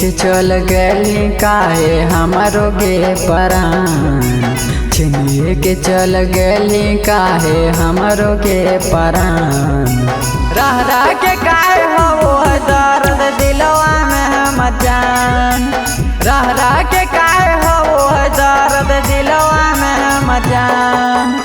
के चल गली काहे हमारो गे परान। छिनिए के चल गली काहे हमारो गे परान। रह रह के काहे हो दर्द दिलवा में हम जान। रह रह के काहे हो दर्द दिलवा में हम जान।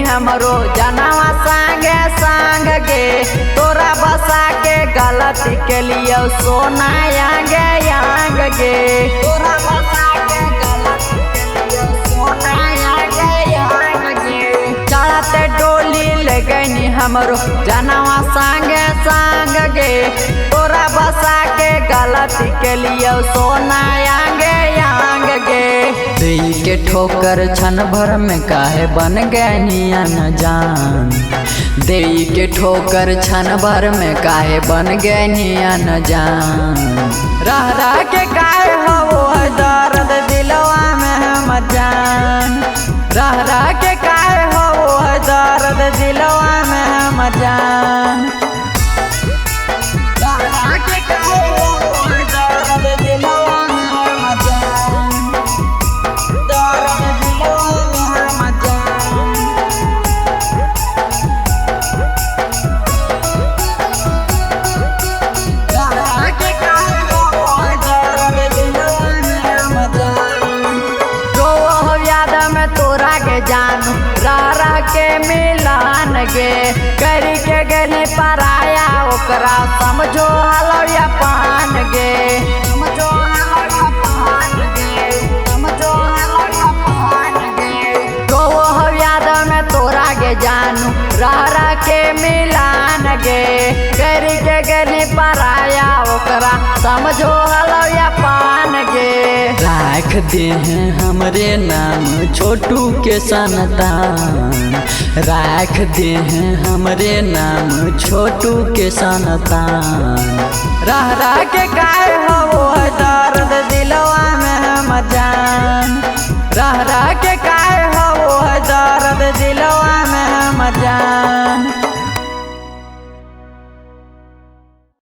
हमरो जनवा संगे संग गे तोरा बसा के गलती के लिए सोना यांगे यांग गे। तोरा बसा के गलती के लिए सोना यांगे यांग गे। चढ़ते डोली ले गई हमरो जनवा संगे संग गे तोरा बसा के गलती के लिए सोना यांगे यांग गे। देई के ठोकर क्षण भर में काहे बन गए न जान। देई के ठोकर क्षण भर में काहे बन गए न जान। रह रह के काहे हो दर्द दिलवा में हम जान। रह रह के काहे हो दर्द दिलवा में हम जान। जानू रह रह के मिलान गे करी के गली पराया ओकरा समझो हलौया पान गे। समझो हलौया पान गे। समझो हलौया पान गे। तो वो याद में तोरा गे जानू रह रह के मिलान गे करी के गली पराया ओकरा समझो हलौया पान गे। राख दे हैं हमरे नाम छोटू के संतान। राख दे हैं हमरे नाम छोटू के संतान। रह रह के काहे हो दर्द दिलवा में हम जान। रह रह के काहे हो दर्द दिलवा में हम जान।